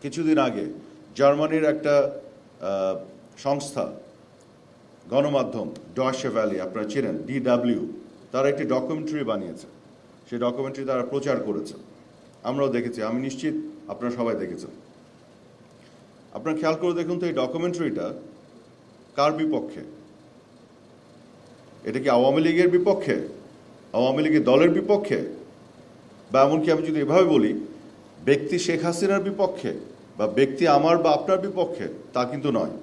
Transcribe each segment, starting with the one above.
কিছুদিন আগে জার্মানির একটা সংস্থা গণমাধ্যম ডয়েচে ভ্যালে, আপনারা চেনেন, DW, তারা একটি ডকুমেন্টারি বানিয়েছে। সেই ডকুমেন্টারি তারা প্রচার করেছে, আমরাও দেখেছি, আমি নিশ্চিত আপনারা সবাই দেখেছেন। আপনারা খেয়াল করে দেখুন তো এই ডকুমেন্টারিটা কার বিপক্ষে? এটা কি আওয়ামী লীগের বিপক্ষে, আওয়ামী লীগের দলের বিপক্ষে, বা এমনকি আমি যদি এভাবে বলি ব্যক্তি শেখ হাসিনার বিপক্ষে বা ব্যক্তি আমার বা আপনার বিপক্ষে? তা কিন্তু নয়।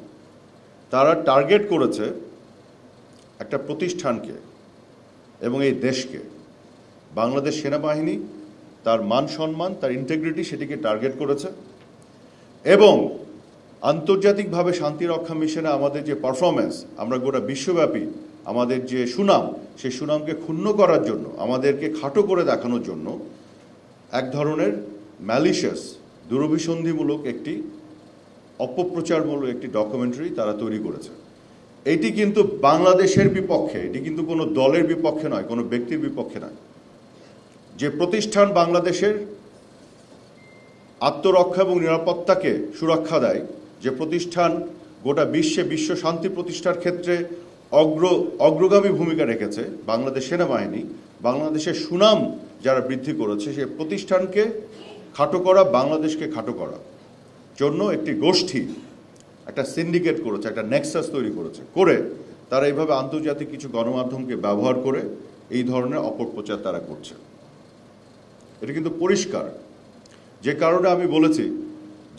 তারা টার্গেট করেছে একটা প্রতিষ্ঠানকে এবং এই দেশকে, বাংলাদেশ সেনাবাহিনী, তার মান সম্মান, তার ইন্টিগ্রিটি, সেটিকে টার্গেট করেছে। এবং আন্তর্জাতিকভাবে শান্তিরক্ষা মিশনে আমাদের যে পারফরমেন্স, আমরা গোটা বিশ্বব্যাপী আমাদের যে সুনাম, সেই সুনামকে ক্ষুণ্ণ করার জন্য, আমাদেরকে খাটো করে দেখানোর জন্য এক ধরনের ম্যালিশিয়াস, দুরভিসন্ধিমূলক একটি অপপ্রচারমূলক একটি ডকুমেন্টারি তারা তৈরি করেছে। এটি কিন্তু বাংলাদেশের বিপক্ষে, এটি কিন্তু কোনো দলের বিপক্ষে নয়, কোনো ব্যক্তির বিপক্ষে নয়। যে প্রতিষ্ঠান বাংলাদেশের আত্মরক্ষা এবং নিরাপত্তাকে সুরক্ষা দেয়, যে প্রতিষ্ঠান গোটা বিশ্ব শান্তি প্রতিষ্ঠার ক্ষেত্রে অগ্রগামী ভূমিকা রেখেছে, বাংলাদেশ সেনাবাহিনী, বাংলাদেশের সুনাম যারা বৃদ্ধি করেছে, সেই প্রতিষ্ঠানকে খাটো করা, বাংলাদেশকে খাটো করা জন্য একটি গোষ্ঠী, একটা সিন্ডিকেট করেছে, একটা নেক্সাস তৈরি করেছে, করে তারা এইভাবে আন্তর্জাতিক কিছু গণমাধ্যমকে ব্যবহার করে এই ধরনের অপপ্রচার তারা করছে। এটা কিন্তু পরিষ্কার। যে কারণে আমি বলেছি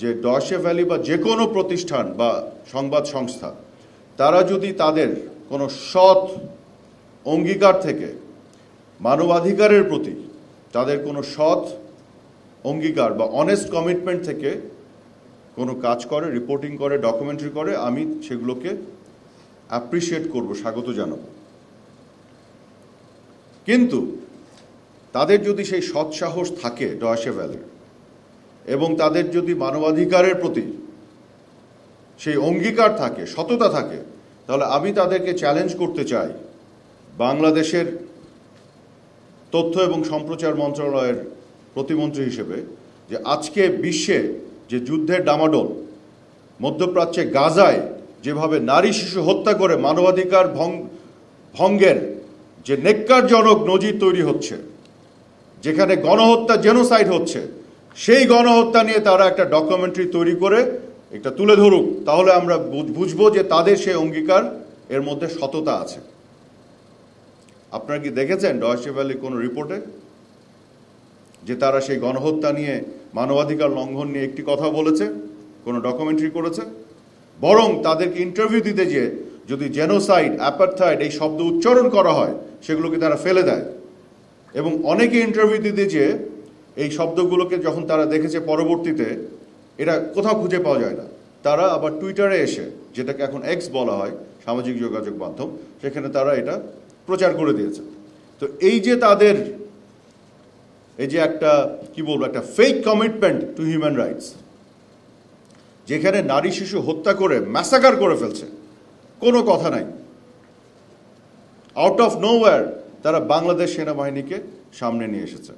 যে ডয়েচে ভ্যালে বা যে কোনো প্রতিষ্ঠান বা সংবাদ সংস্থা, তারা যদি তাদের কোনো সৎ অঙ্গীকার থেকে, মানবাধিকারের প্রতি তাদের কোনো সৎ অঙ্গীকার বা অনেস্ট কমিটমেন্ট থেকে কোনো কাজ করে, রিপোর্টিং করে, ডকুমেন্টারি করে, আমি সেগুলোকে অ্যাপ্রিসিয়েট করব, স্বাগত জানাব। কিন্তু তাদের যদি সেই সৎসাহস থাকে ডয়েচে ভ্যালে, এবং তাদের যদি মানবাধিকারের প্রতি সেই অঙ্গীকার থাকে, সততা থাকে, তাহলে আমি তাদেরকে চ্যালেঞ্জ করতে চাই, বাংলাদেশের তথ্য এবং সম্প্রচার মন্ত্রণালয়ের প্রতিমন্ত্রী হিসেবে, যে আজকে বিশ্বে যে যুদ্ধের ডামাডোল, মধ্যপ্রাচ্যে গাজায় যেভাবে নারী শিশু হত্যা করে মানবাধিকার ভঙ্গের যে নেক্কারজনক নজির তৈরি হচ্ছে, যেখানে গণহত্যা, জেনোসাইড হচ্ছে, সেই গণহত্যা নিয়ে তারা একটা ডকুমেন্টারি তৈরি করে এটা তুলে ধরুক, তাহলে আমরা বুঝবো যে তাদের সেই অঙ্গীকার, এর মধ্যে সততা আছে। আপনারা কি দেখেছেন ডয়েচে ভ্যালে কোনো রিপোর্টে যে তারা সেই গণহত্যা নিয়ে, মানবাধিকার লঙ্ঘন নিয়ে একটি কথা বলেছে, কোনো ডকুমেন্টারি করেছে? বরং তাদেরকে ইন্টারভিউ দিতে যে যদি জেনোসাইড, অ্যাপারথাইড এই শব্দ উচ্চারণ করা হয়, সেগুলোকে তারা ফেলে দেয়। এবং অনেকে ইন্টারভিউ দিতে যে এই শব্দগুলোকে যখন তারা দেখেছে পরবর্তীতে, এটা কোথাও খুঁজে পাওয়া যায় না, তারা আবার টুইটারে এসে, যেটাকে এখন এক্স বলা হয়, সামাজিক যোগাযোগ মাধ্যম, সেখানে তারা এটা প্রচার করে দিয়েছে। তো এই যে তাদের এই যে একটা কি বলবো, একটা fake commitment to human rights, যেখানে নারী শিশু হত্যা করে ম্যাসাকার করে ফেলছে, কোনো কথা নাই, আউট অফ নোওয়্যার তারা বাংলাদেশ সেনাবাহিনীকে সামনে নিয়ে এসেছে।